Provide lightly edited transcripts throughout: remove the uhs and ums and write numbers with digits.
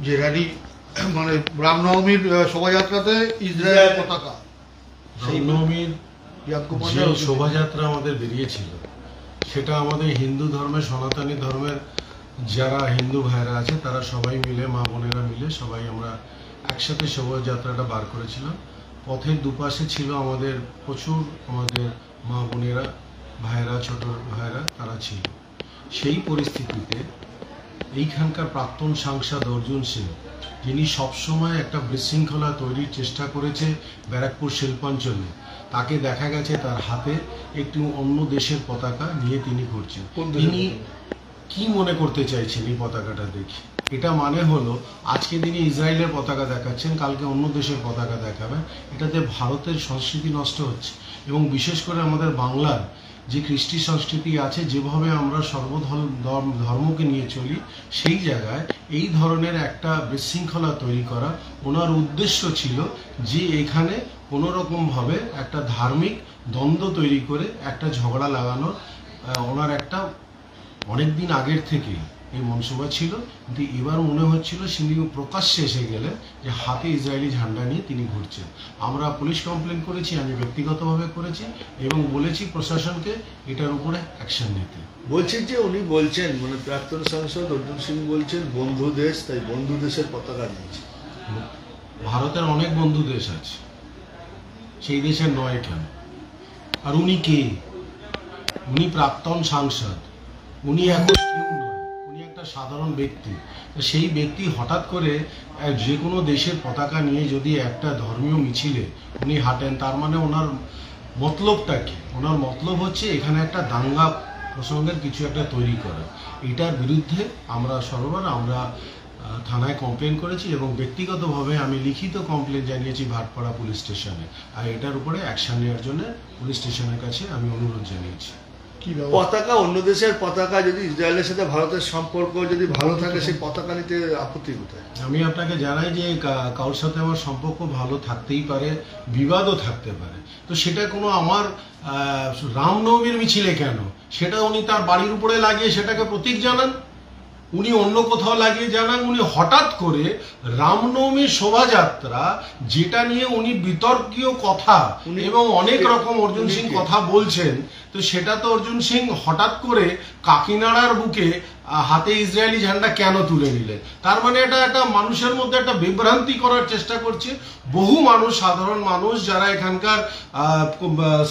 যে র্যালি মানে রামনবমীর শোভাযাত্রাতে ইসরায়েলের পতাকা, সেই রামনবমীর যে শোভাযাত্রা আমাদের বেরিয়েছিল সেটা আমাদের হিন্দু ধর্মের, সনাতনী ধর্মের যারা হিন্দু ভাইরা আছে তারা সবাই মিলে, মা বোনেরা মিলে সবাই আমরা একসাথে শোভাযাত্রাটা বার করেছিলাম। পথের দুপাশে ছিল আমাদের প্রচুর আমাদের মা বোনেরা, ভাইরা, ছোট ভাইরা তারা ছিল। সেই পরিস্থিতিতে এইখানকার প্রাক্তন সাংসদ অর্জুন সিং, যিনি সবসময় একটা বিশৃঙ্খলা তৈরির চেষ্টা করেছে ব্যারাকপুর শিল্পাঞ্চলে, তাকে দেখা গেছে তার হাতে একটু অন্য দেশের পতাকা নিয়ে তিনি ঘুরছেন। তিনি কি মনে করতে চাইছেন এই পতাকাটা দেখে? এটা মানে হলো আজকে তিনি ইসরায়েলের পতাকা দেখাচ্ছেন, কালকে অন্য দেশের পতাকা দেখাবেন। এটাতে ভারতের সংস্কৃতি নষ্ট হচ্ছে এবং বিশেষ করে আমাদের বাংলার যে কৃষ্টি সংস্কৃতি আছে, যেভাবে আমরা ধর্মকে নিয়ে চলি, সেই জায়গায় এই ধরনের একটা বিশৃঙ্খলা তৈরি করা ওনার উদ্দেশ্য ছিল যে এখানে কোনোরকমভাবে একটা ধার্মিক দ্বন্দ্ব তৈরি করে একটা ঝগড়া লাগানোর ওনার একটা অনেক দিন আগের থেকেই এই মনসুবা ছিল। কিন্তু এবার মনে হচ্ছিল তিনি প্রকাশ্যে এসে গেলে যে হাতে ইসরায়েলি ঝান্ডা নিয়ে তিনি ঘুরছেন। আমরা পুলিশ কমপ্লেন করেছি, আমি ব্যক্তিগতভাবে করেছি এবং বলেছি প্রশাসনকে এটার উপরে অ্যাকশন নিতে। বলছেন যে উনি বলছেন, মানে প্রাক্তন সাংসদ অর্জুন সিং বলছেন বন্ধু দেশ, তাই বন্ধু দেশের পতাকা নিয়েছে। ভারতের অনেক বন্ধু দেশ আছে, সেই দেশের নয় কেন? আর উনি কে? উনি প্রাক্তন সাংসদ, উনি এখন কেউ নয়, উনি একটা সাধারণ ব্যক্তি। সেই ব্যক্তি হঠাৎ করে যে কোনো দেশের পতাকা নিয়ে যদি একটা ধর্মীয় মিছিলে উনি হাঁটেন, তার মানে ওনার মতলবটা কি? ওনার মতলব হচ্ছে এখানে একটা দাঙ্গা প্রসঙ্গের কিছু একটা তৈরি করা। এটার বিরুদ্ধে আমরা আমরা থানায় কমপ্লেন করেছি এবং ব্যক্তিগতভাবে আমি লিখিত কমপ্লেন জানিয়েছি ভাটপাড়া পুলিশ স্টেশনে। আর এটার উপরে অ্যাকশন নেওয়ার জন্য পুলিশ স্টেশনের কাছে আমি অনুরোধ জানিয়েছি। পতাকা, অন্য দেশের পতাকা, যদি ইসরায়েলের সাথে ভারতের সম্পর্ক যদি ভালো থাকে, সেই পতাকা নিতে আপত্তি কোথায়? আমি আপনাকে জানাই যে কারোর সাথে আমার সম্পর্ক ভালো থাকতেই পারে, বিবাদও থাকতে পারে, তো সেটা কোনো আমার রামনবমীর মিছিলে কেন সেটা উনি তার বাড়ির উপরে লাগিয়ে সেটাকে প্রতীক জানান, উনি অন্য কোথাও লাগিয়ে জানান। উনি হঠাৎ করে রামনবমীর শোভাযাত্রা, যেটা নিয়ে উনি বিতর্কীয় কথা এবং অনেক রকম অর্জুন সিং কথা বলছেন, তো সেটা তো অর্জুন সিং হঠাৎ করে কাকিনাড়ার বুকে হাতে ইসরায়েলি ঝান্ডা কেন তুলে নিলেন? তার মানে এটা একটা মানুষের মধ্যে একটা বিভ্রান্তি করার চেষ্টা করছে। বহু মানুষ, সাধারণ মানুষ যারা এখানকার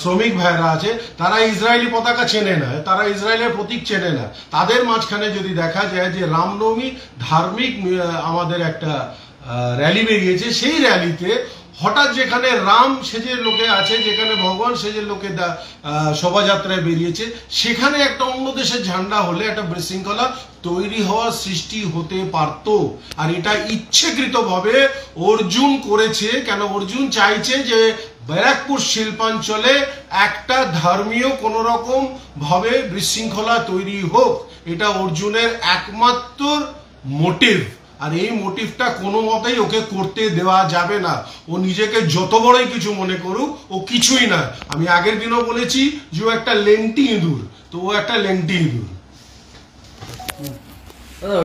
শ্রমিক ভাইরা আছে, তারা ইসরায়েলি পতাকা চেনে না, তারা ইসরায়েলের প্রতীক চেনে না। তাদের মাঝখানে যদি দেখা যায় যে রামনবমী ধার্মিক আমাদের একটা র্যালি বেরিয়েছে, সেই র্যালিতে হঠাৎ যেখানে রাম সেজে লোকে আছে, যেখানে ভগবান সেজে লোকে শোভাযাত্রায় বেরিয়েছে, সেখানে একটা অন্য দেশের ঝান্ডা হলে একটা বিশৃঙ্খলা তৈরি হওয়ার সৃষ্টি হতে পারত। আর এটা ইচ্ছাকৃতভাবে অর্জুন করেছে। কেন? অর্জুন চাইছে যে ব্যারাকপুর শিল্পাঞ্চলে একটা ধর্মীয় কোনো রকম ভাবে বিশৃঙ্খলা তৈরি হোক, এটা অর্জুনের একমাত্র মোটিভ। আর এই মোটিভটা কোনো মতেই ওকে করতে দেওয়া যাবে না। ও নিজেকে যত বড়ই কিছু মনে করুক, ও কিছুই না। আমি আগের দিনও বলেছি যে ও একটা লেংটি ইঁদুর, তো ও একটা লেংটি ইঁদুর।